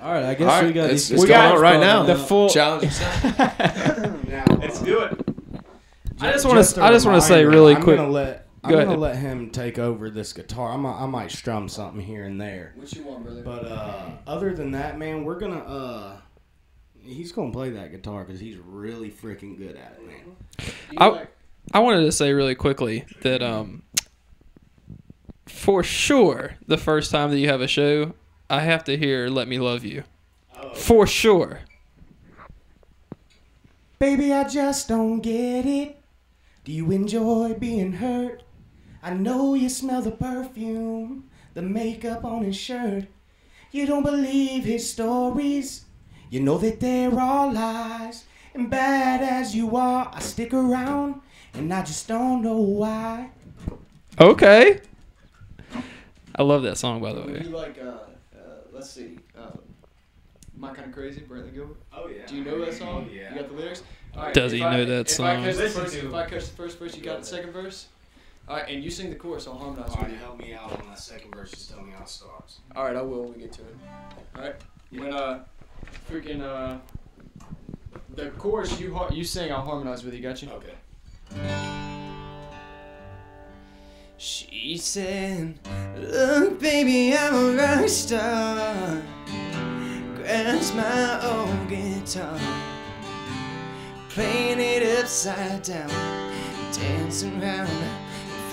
All right, I guess we got it's these. going on right now. The full challenge. Let's do it. I just want to say really quick. I'm gonna let him take over this guitar. I might strum something here and there. What you want, brother? But other than that, man, we're gonna he's gonna play that guitar because he's really freaking good at it, man. I wanted to say really quickly that for sure the first time that you have a show, I have to hear "Let Me Love You." For sure. Baby, I just don't get it. Do you enjoy being hurt? I know you smell the perfume, the makeup on his shirt. You don't believe his stories. You know that they're all lies. And bad as you are, I stick around, and I just don't know why. Okay. I love that song, by the way. You like, let's see, My Kind of Crazy, Brantley Gilbert? Oh, yeah. Do you know that song? Oh, yeah. You got the lyrics? All right, Does he know that song? If I catch the first verse, you got the second verse? All right, and you sing the chorus, I'll harmonize with you. Help me out on that second verse. Just tell me how it starts. All right, I will when we get to it. All right? When, the chorus you sing, I'll harmonize with you, got you? Okay. She said, look, baby, I'm a rock star. Grasp my old guitar, playing it upside down, dancing around in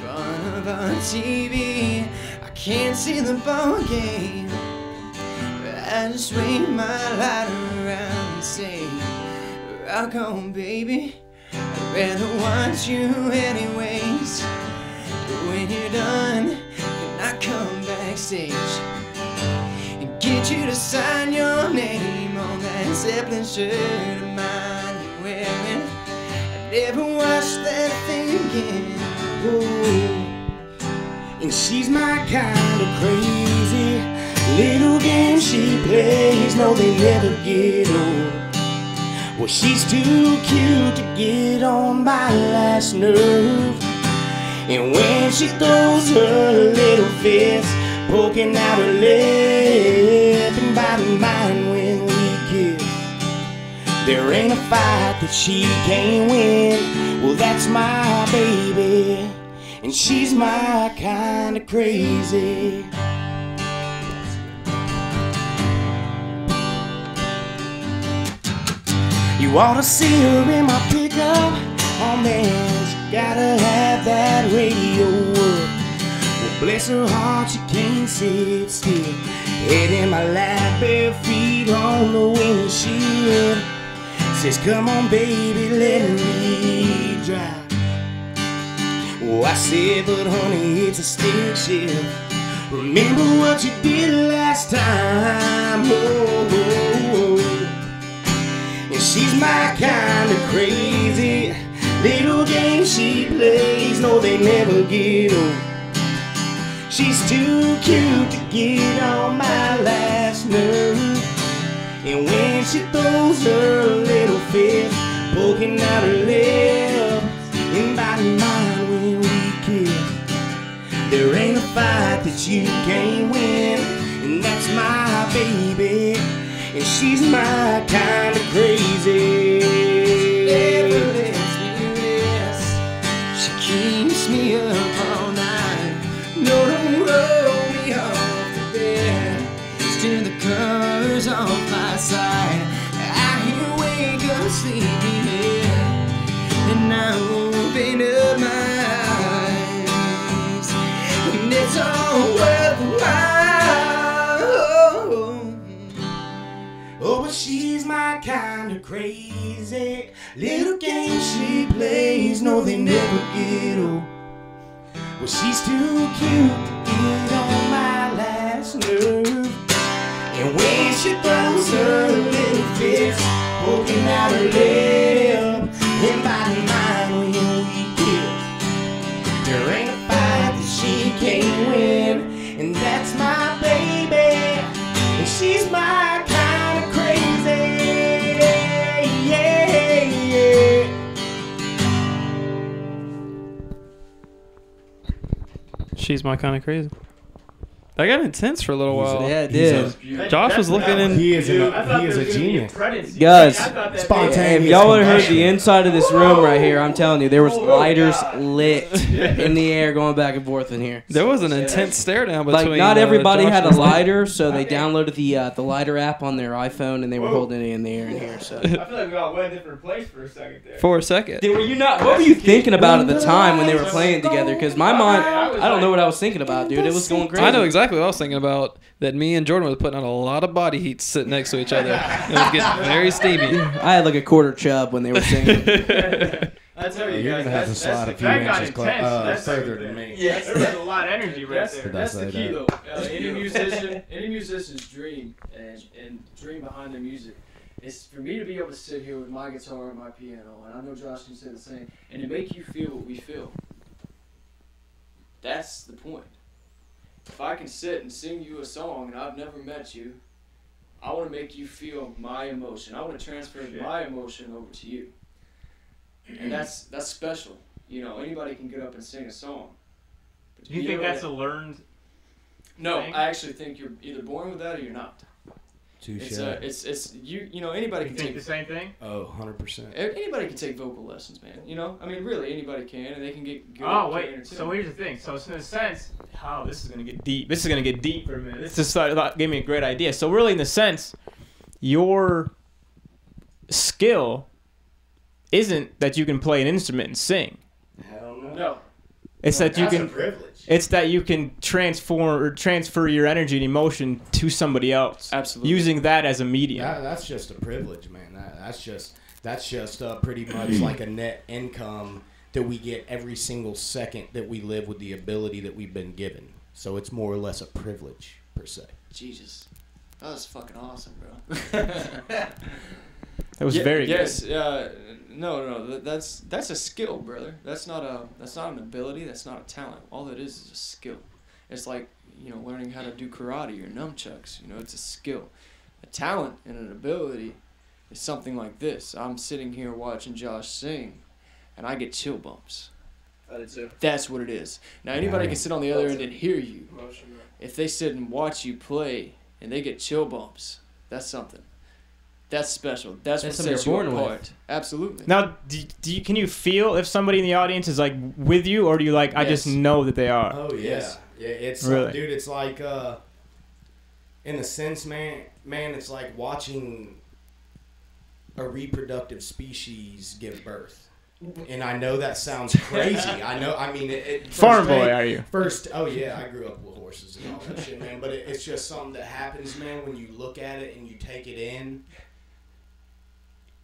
front of our TV. I can't see the ball game, but I just wave my light around and say, rock on, baby. I'd rather watch you anyways. But when you're done, can I come backstage and get you to sign your name on that Zeppelin shirt of mine you're wearing? I never watched that thing again. Oh, and she's my kind of crazy. Little games she plays, no, they never get old. Well, she's too cute to get on my last nerve. And when she throws her little fist, poking out her lip and biting mine when we kiss, there ain't a fight that she can't win. Well, that's my baby, and she's my kind of crazy. You ought to see her in my pickup. Oh man, she gotta have that radio up. Well, bless her heart, she can't sit still. Head in my lap, bare feet on the windshield. Says, come on baby, let me drive. Oh, I said, but honey, it's a stick shift. Remember what you did last time. Oh, oh, oh. And she's my kind of crazy. Little games she plays, no, they never get old. She's too cute to get on my last nerve. And when she throws her little fist, poking out her lip and biting mine when we kiss, there ain't a fight that you can't win. And that's my baby, and she's my kind of crazy. Never lets me rest. She keeps me up all night. No, don't roll me off the bed. Steer the covers off my side. I hear wake up sleepyhead, and I open up my eyes, and it's all worthwhile. Oh, but she's my kind of crazy. Little games she plays, no, they never get old. Well, she's too cute to get on my last nerve. And when she throws her little fist, poking out her lip and biting mine when we kiss, there ain't a fight She's my kind of crazy. I got intense for a little while. Yeah, it did. Josh was looking in. He is a genius. Guys, Spontaneous if y'all would have heard combustion. the inside of this room right here, I'm telling you, there was lighters lit in the air going back and forth in here. There was an intense stare down between. Like, not everybody Josh had a and lighter, so they downloaded the lighter app on their iPhone, and they were holding it in the air in here. So. I feel like we all went a different place for a second there. For a second. Dude, what were you thinking about at the time when they were playing together? Because my mind, I don't know what I was thinking about, dude. It was going crazy. I know exactly what I was thinking about. That me and Jordan was putting on a lot of body heat sitting next to each other. It was getting very steamy. I had like a quarter chub when they were singing. I tell you, You're guys, gonna have to slide a few inches further than me. There's a lot of energy right there. That's the key, that? though. Any musician's dream and dream behind their music is for me to be able to sit here with my guitar and my piano, and I know Josh can say the same, and to make you feel what we feel. That's the point. If I can sit and sing you a song and I've never met you, I want to make you feel my emotion. I want to transfer my emotion over to you. And that's special. You know, anybody can get up and sing a song. But Do you think that's a learned No, thing? I actually think you're either born with that or you're not. Touche. It's you know, anybody You can think take the same thing? Oh, 100%. anybody can take vocal lessons, man. You know? I mean, really anybody can, and they can get good Oh at wait, entertainment. so here's the thing. So in a sense, this is gonna get deep. This is gonna get deep for a minute. This just gave me a great idea. So really, in a sense, your skill isn't that you can play an instrument and sing. Hell no. No. It's that you That's can. a privilege. It's that you can transfer your energy and emotion to somebody else. Absolutely. Using that as a medium. That's just a privilege, man. That's just pretty much like a net income that we get every single second that we live with the ability that we've been given. So it's more or less a privilege per se. Jesus. That was fucking awesome, bro. That was very good. Yes, no. That's a skill, brother. That's not an ability. That's not a talent. All it is a skill. It's like, you know, learning how to do karate or nunchucks. You know, it's a skill. A talent and an ability is something like this. I'm sitting here watching Josh sing, and I get chill bumps. I did too. That's what it is. Now anybody can sit on the other end and hear you. If they sit and watch you play and they get chill bumps, that's something. That's special. That's what something sets you you're born apart. with. Absolutely. Now, can you feel if somebody in the audience is like with you, or do you like I just Yes. know that they are? Oh yeah, Yes. yeah. It's Really? dude. It's like, in a sense, man. It's like watching a reproductive species give birth. And I know that sounds crazy. I know. I mean, Farm boy, are you? Oh yeah, I grew up with horses and all that shit, man. But it's just something that happens, man. When you look at it and you take it in,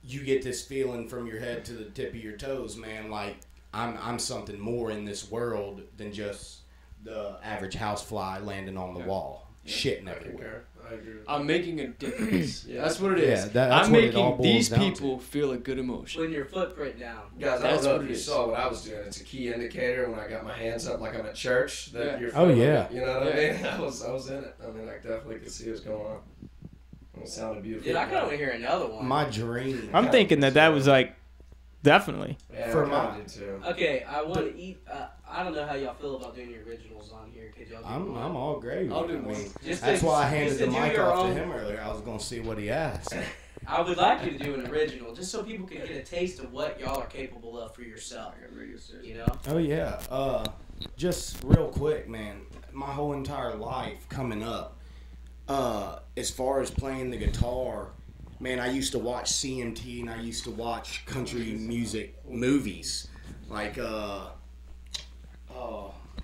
you get this feeling from your head to the tip of your toes, man. Like I'm something more in this world than just the average housefly landing on the wall, shitting everywhere. I agree with I'm making a difference. Yeah. That's what it is. Yeah, that's I'm what it all making boils these down people feel a good emotion. Putting your footprint down. Guys, I That's don't know what if it you is. saw what I was doing. It's a key indicator when I got my hands up like I'm at church that Yeah. you're Oh, feeling yeah. it. You know what Yeah. I mean? I was in it. I mean, I definitely could see what's going on. It sounded beautiful. Dude, I kind of want to hear another one. My dream. I'm thinking that was like definitely. Yeah, For I my- kinda did too. Okay, I want to eat. I don't know how y'all feel about doing your originals on here. Could y'all do I'm one? all great. I'll do I one. mean, Just that's to- why I just handed to the do mic your off own- to him earlier. I was gonna see what he asked. I would like you to do an original, just so people can get a taste of what y'all are capable of for yourself. You know? Oh yeah. Just real quick, man. My whole entire life coming up, as far as playing the guitar, man, I used to watch CMT and I used to watch country music movies, like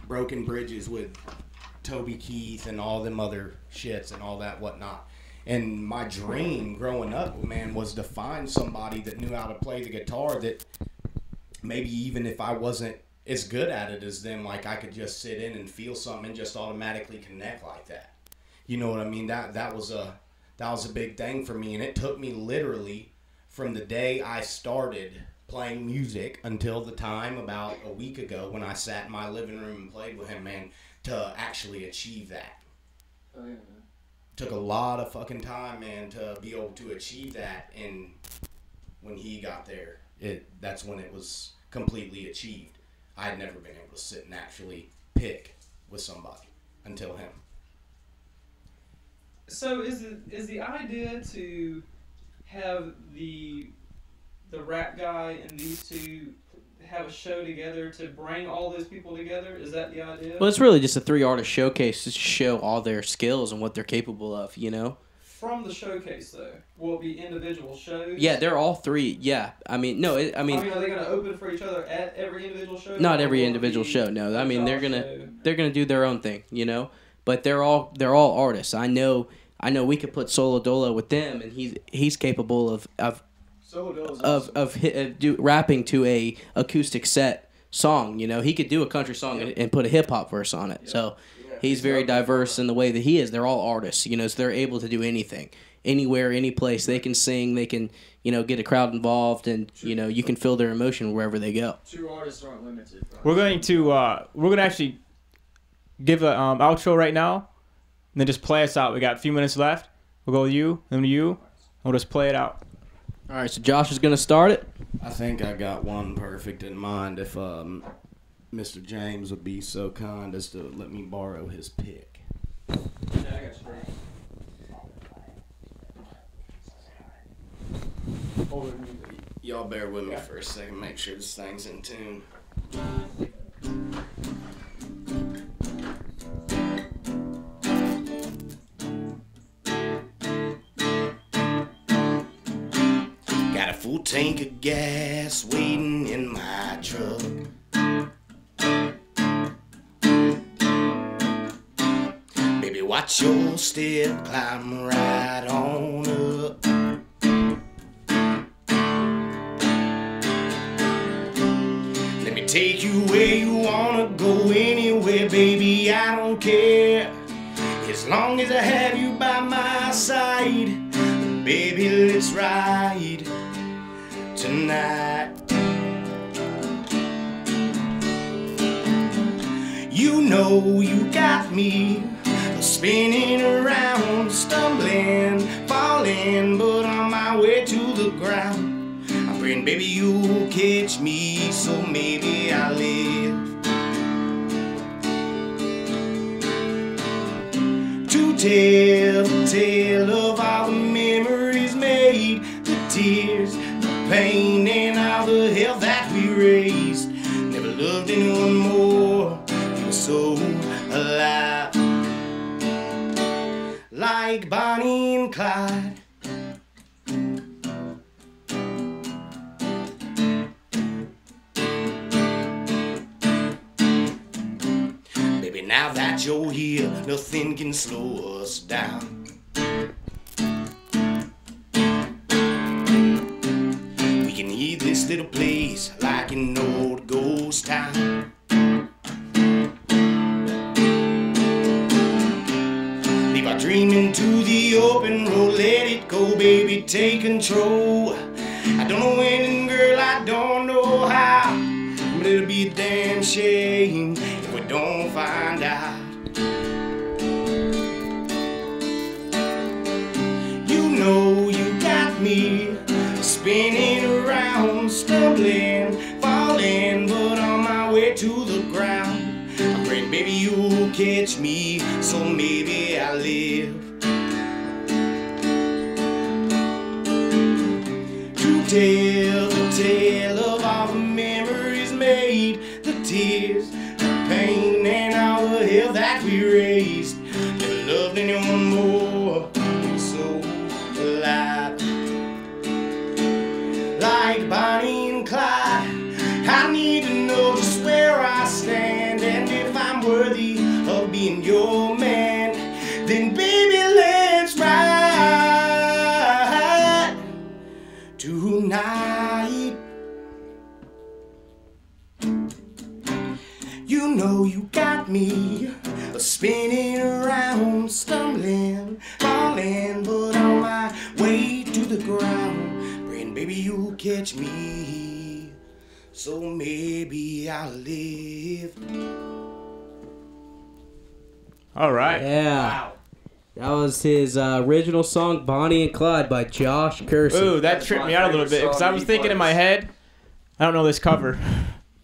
Broken Bridges with Toby Keith and all them other shits and all that whatnot. And my dream growing up, man, was to find somebody that knew how to play the guitar that maybe even if I wasn't as good at it as them, like I could just sit in and feel something and just automatically connect like that. You know what I mean? That was a big thing for me, and it took me literally from the day I started playing music until the time about a week ago when I sat in my living room and played with him, man, to actually achieve that. Oh, yeah, man. Took a lot of fucking time, man, to be able to achieve that, and when he got there, that's when it was completely achieved. I had never been able to sit and actually pick with somebody until him. So is the idea to have the rap guy and these two have a show together to bring all those people together? Is that the idea? Well, it's really just a 3-artist showcase to show all their skills and what they're capable of, you know? From the showcase, though, will it be individual shows? Yeah, they're all 3. Yeah, I mean, no, are they going to open for each other at every individual show? Not every individual show. No, I mean they're gonna do their own thing, you know. But they're all artists. I know. We could put Solo Dolo with them, and he's capable of rapping to a acoustic set song. You know, he could do a country song and put a hip hop verse on it. Yeah. So he's very diverse in the way that he is. They're all artists, you know, so they're able to do anything, anywhere, any place. They can sing, they can, you know, get a crowd involved, and you know, you can feel their emotion wherever they go. True artists aren't limited. We're going to actually give a outro right now, and then just play us out. We got a few minutes left. We'll go with you, then to you, and we'll just play it out. All right, so Josh is going to start it. I think I got one perfect in mind. If Mr. James would be so kind as to let me borrow his pick. Yeah, I got you. Y'all bear with me for a second. Make sure this thing's in tune. Got a full tank of gas waiting in my truck. Baby, watch your step, climb right on up. Let me take you where you wanna go, anywhere, baby, I don't care. As long as I have you by my side. Baby, let's ride tonight. You know you got me spinning around, stumbling, falling, but on my way to the ground. I'm praying, baby, you'll catch me, so maybe I'll live to tell the tale of all the memories made, the tears, the pain, and all the hell that we raised. Never loved anyone more, we were so alive, like Bonnie and Clyde. Baby, now that you're here, nothing can slow us down. We can leave this little place like an old ghost town. Leave our dreaming to the open road, let it go, baby, take control. I don't know when, and girl, I don't know how, but it'll be a damn shame if we don't find out. You know you got me spinning around, stumbling, falling, but on my way to the ground. I'm praying, baby, you'll catch me, so maybe I'll live to tell the tale of all the memories made, the tears, the pain, and all the hell that we raised. Never loved anyone more, we were so alive, like Bonnie and Clyde. I need to know just where I stand, and if I'm worthy of being your man, then baby, let's ride tonight. You know you got me spinning around, stumbling, falling, but on my way to the ground. Praying, baby, you'll catch me, so maybe I'll live. All right. Yeah. Wow. That was his original song, Bonnie and Clyde, by Josh Kersey. Ooh, that tripped me out a little bit because I was thinking in my head, I don't know this cover.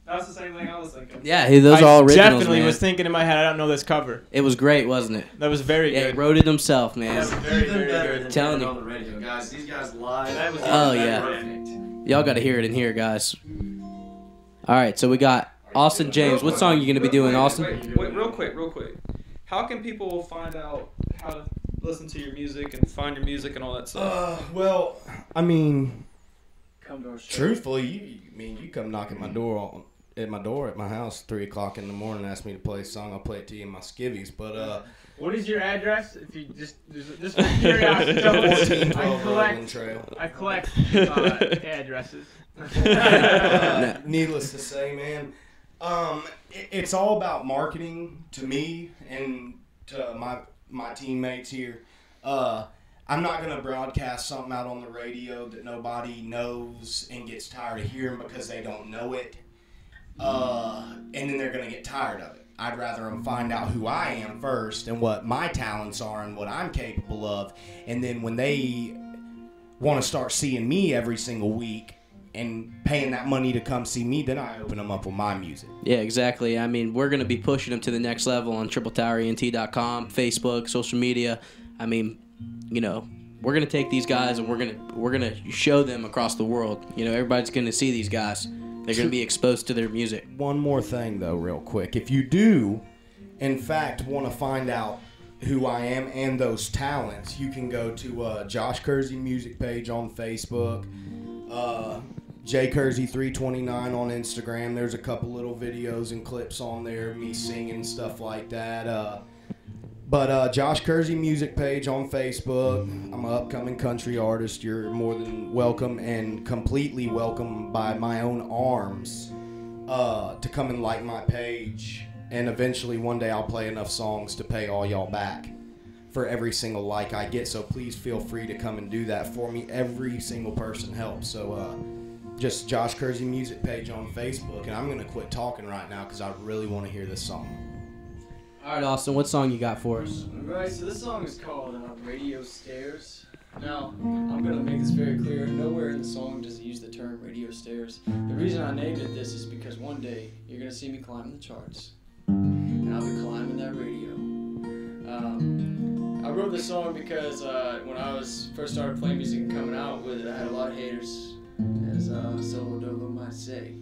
That's the same thing I was thinking. Yeah, those are all originals, definitely man. was thinking in my head, I don't know this cover. It was great, wasn't it? That was very Yeah, good. he wrote it himself, man. That's very, very good. Telling you. On the radio, guys. These guys live. Oh, yeah. Perfect. Y'all got to hear it in here, guys. All right, so we got Austin James. What song are you going to be doing, Austin? Wait, real quick. How can people find out how to listen to your music and find your music and all that stuff? Well, I mean, Come to our show. truthfully, you come knock at my door at my house 3 o'clock in the morning, ask me to play a song. I'll play it to you in my skivvies. But What is your address? If you just for curiosity, 1412 Roland Trail. I collect addresses. Needless to say, man, it's all about marketing to me and to my teammates here. I'm not going to broadcast something out on the radio that nobody knows and gets tired of hearing because they don't know it. And then they're going to get tired of it. I'd rather them find out who I am first and what my talents are and what I'm capable of. And then when they want to start seeing me every single week and paying that money to come see me, then I open them up with my music. Yeah, exactly. I mean, we're going to be pushing them to the next level on TripleTowerENT.com, Facebook, social media. I mean, we're going to take these guys and we're going to show them across the world. Everybody's going to see these guys. They're going to be exposed to their music. One more thing, though, real quick. If you do, in fact, want to find out who I am and those talents, you can go to Josh Kersey music page on Facebook, jkersey329 on Instagram. There's a couple little videos and clips on there, me singing and stuff like that. But Josh Kersey music page on Facebook. I'm an upcoming country artist. You're more than welcome and completely welcome by my own arms to come and like my page. And eventually one day I'll play enough songs to pay all y'all back for every single like I get. So please feel free to come and do that for me. Every single person helps. So just Josh Kersey music page on Facebook. And I'm going to quit talking right now because I really want to hear this song. All right, Austin, what song you got for us? Alright, so this song is called Radio Stairs. Now, I'm going to make this very clear. Nowhere in the song does it use the term radio stairs. The reason I named it this is because one day you're going to see me climbing the charts. And I'll be climbing that radio. I wrote this song because when I first started playing music and coming out with it, I had a lot of haters, as Solo Dolo might say.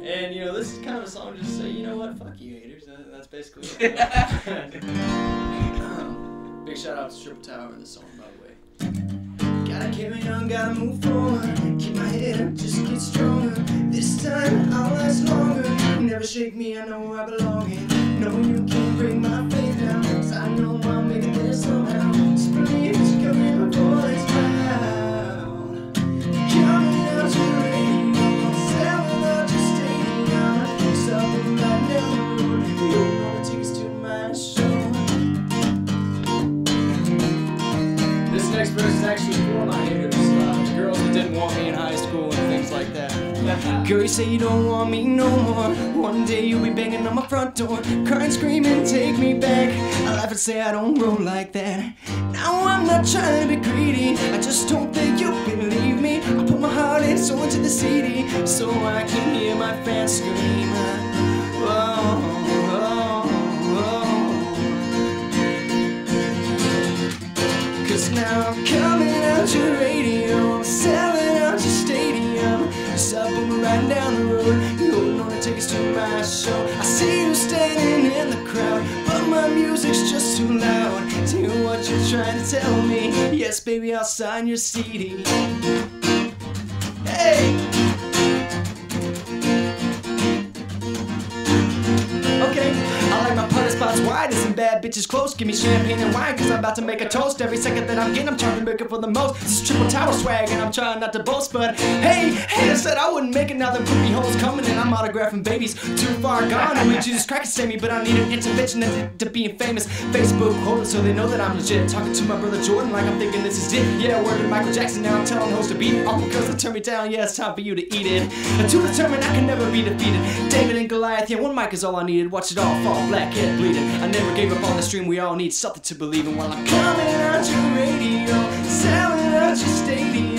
And this is kind of a song just to say, you know what, fuck you haters. That's basically it. Big shout out to Triple Tower in the song, by the way. Gotta carry on, gotta move forward. Keep my head up, just get stronger. This time I'll last longer. Never shake me, I know where I belong here. No, you can't break my faith now, 'cause I know I'll make it there somehow. Just believe it's coming, my voice loud. Coming out to radio, selling out your stadium. Something right down the road, you wanna take us to my show. This next verse is actually for my haters, girls that didn't want me in high school and things like that. Girl, you say you don't want me no more. One day you'll be banging on my front door, crying, screaming, take me back. I laugh and say I don't roll like that. Now I'm not trying to be greedy, I just don't think you believe me. I put my heart and soul into the CD, so I can hear my fans scream. Oh, oh, oh. 'Cause now I'm coming out your radio, I'm selling out your stadium. Something right down the road, you don't wanna take us to my show. I see you standing in the crowd, but my music's just too loud. Tell you what you're trying to tell me. Yes, baby, I'll sign your CD. Hey! Okay, I like my party spots wide and some bad bitches close. Give me champagne and wine, 'cause I'm about to make a toast. Every second that I'm getting, I'm trying to make it for the most. This is Triple Tower swag, and I'm trying not to boast. But hey, I said I wouldn't make it. Now the poopy holes coming, and I'm autographing babies. Too far gone, I mean, Jesus Christ can save me. But I need an intervention to being famous. Facebook hold it so they know that I'm legit. Talking to my brother Jordan like I'm thinking this is it. Yeah, word to Michael Jackson, now I'm telling hoes to beat it. All because they turn me down, yeah, it's time for you to eat it. And to determine I can never be defeated. David and Goliath, yeah, one mic is all I needed. Watch it all fall, black head bleeding. I never gave up on the stream, we all need something to believe in. While I'm coming out your radio, selling out your stadium.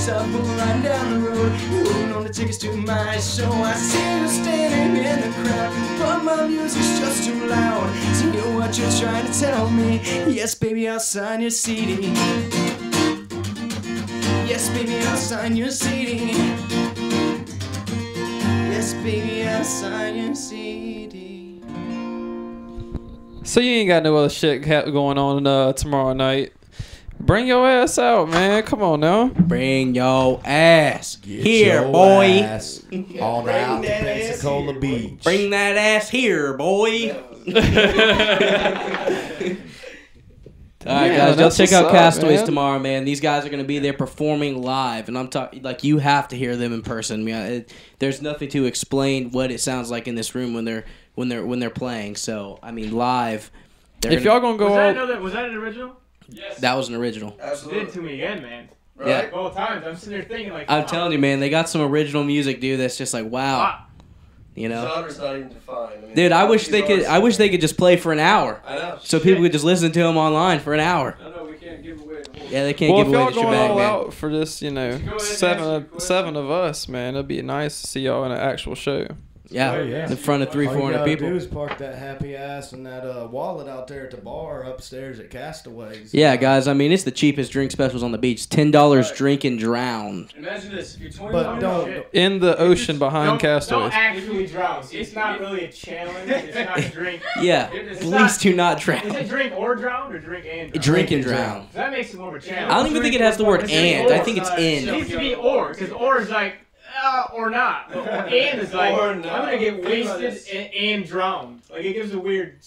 yourself riding down the road, holding on the tickets to my show. I see you standing in the crowd, but my music's just too loud to hear what you're trying to tell me. Yes, baby, I'll sign your CD. Yes, baby, I'll sign your CD. Yes, baby, I'll sign your CD. So you ain't got no other shit going on tomorrow night. Bring your ass out, man. Come on now. Bring your ass Get here, your boy. ass on out to Pensacola Beach. Bring that ass here, boy. All right, guys, y'all check out Castaways tomorrow, man. These guys are going to be there performing live, and I'm talking like you have to hear them in person. There's nothing to explain what it sounds like in this room when they're playing. So, I mean, live. If y'all gonna go out, was that an original? Yes. That was an original. Absolutely. Did it to me again, man. Right? Yeah. Both times. I'm sitting there thinking like. I'm telling you, man, they got some original music, dude. That's just like wow. You know, genre's not even defined. I mean, dude, I wish they could just play for an hour. I know. So people could just listen to them online for an hour. I know we can't give away the whole. Yeah, they can't give away the shebang. Well, if y'all shebang, going all man. out for this, seven of us, man, it'd be nice to see y'all in an actual show. Yeah, in front of 300-400 people. All you gotta do is park that happy ass and that wallet out there at the bar upstairs at Castaways. Yeah, guys, I mean, it's the cheapest drink specials on the beach. $10 drink and drown. Imagine this: if you're 21, don't In the ocean behind Castaways. Don't actually drown. It's not really a challenge. It's not a drink. Yeah, please do not drown. Is it drink or drown or drink and drown? Drink and drown. That makes it more of a challenge. I don't even think it has the word and. I think it's It in. needs to be or, because or is like, or not. And is like, I'm going to get wasted and drowned. Like, it gives a weird...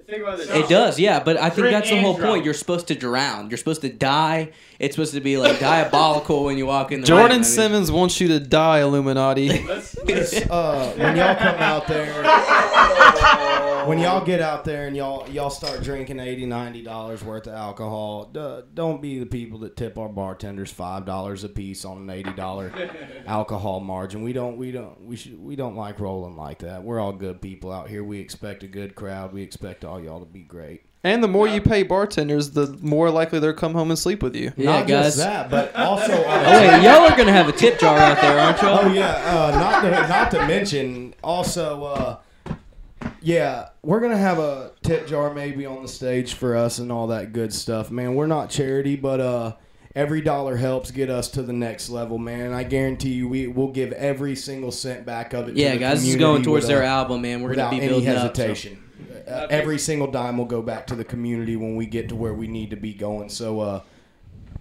Think about this. It does, yeah, but I think Drink that's the and whole drown. point. You're supposed to drown. You're supposed to die. It's supposed to be like diabolical when you walk in the room. Jordan Simmons wants you to die, Illuminati. when y'all come out there, when y'all get out there and y'all start drinking $80-$90 worth of alcohol, don't be the people that tip our bartenders $5 a piece on an $80 alcohol margin. We don't like rolling like that. We're all good people out here. We expect a good crowd. We expect all y'all to be great. And the more you pay bartenders, the more likely they'll come home and sleep with you. Yeah, Not guys. just that, but also. Oh wait, y'all are gonna have a tip jar out there, aren't y'all? Oh yeah, not to mention also, yeah, we're gonna have a tip jar maybe on the stage for us and all that good stuff, man. We're not charity, but every dollar helps get us to the next level, man. I guarantee you, we'll give every single cent back of it. Yeah, to the guys, this is community going towards without- their album, man. We're gonna without be any building hesitation. up. So. Every single dime will go back to the community when we get to where we need to be going. So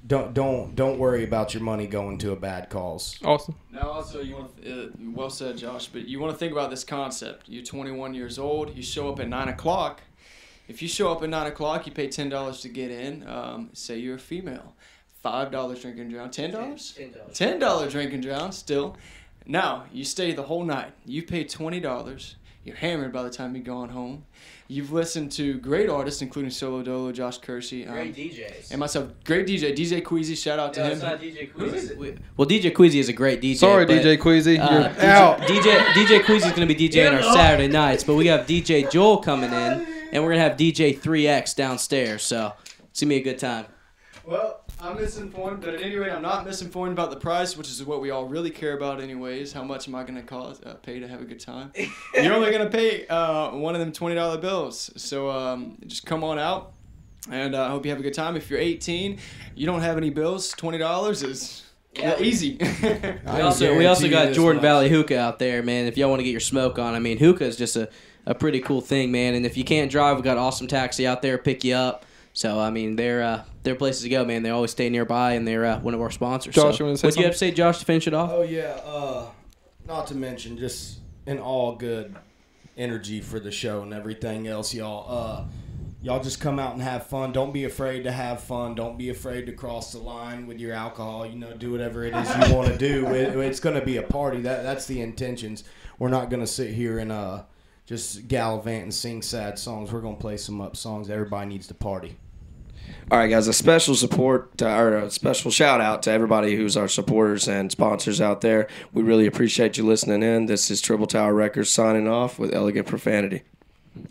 don't worry about your money going to a bad cause. Awesome. Now, also, you want well said, Josh, but you want to think about this concept. You're 21 years old. You show up at 9 o'clock. If you show up at 9 o'clock, you pay $10 to get in. Say you're a female. $5 drink and drown. $10? $10 drink and drown still. Now, you stay the whole night. You pay $20. You're hammered by the time you've gone home. You've listened to great artists, including Solo Dolo, Josh Kersey. Great DJs. And myself. Great DJ Queasy. Shout out to him. It's not DJ Queasy. Well, DJ Queasy is a great DJ. Sorry, but, DJ Queasy. You're out. DJ Queasy is going to be DJing our Saturday nights, but we have DJ Joel coming in, and we're going to have DJ 3X downstairs. So it's going to be a good time. Well, I'm misinformed, but at any rate, I'm not misinformed about the price, which is what we all really care about anyways. How much am I going to pay to have a good time? You're only going to pay one of them $20 bills. So just come on out, and I hope you have a good time. If you're 18, you don't have any bills, $20 is easy. We also got Jordan Valley Hookah out there, man. If y'all want to get your smoke on, I mean, hookah is just a pretty cool thing, man. And if you can't drive, we got Awesome Taxi out there, pick you up. So, I mean, they're places to go, man. They always stay nearby, and they're one of our sponsors. Josh, so, you want to say what do you have to say, Josh, to finish it off? Oh, yeah. Not to mention just an all good energy for the show and everything else, y'all. Y'all just come out and have fun. Don't be afraid to have fun. Don't be afraid to cross the line with your alcohol. You know, do whatever it is you want to do. It's going to be a party. That's the intentions. We're not going to sit here and just gallivant and sing sad songs. We're going to play some up songs. Everybody needs to party. All right, guys, a special special shout out to everybody who's our supporters and sponsors out there. We really appreciate you listening in. This is Triple Tower Records signing off with Elegant Profanity.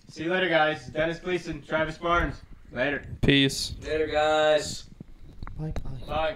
See you later, guys. Dennis Gleason, Travis Barnes. Later. Peace. Later, guys. Bye. Bye.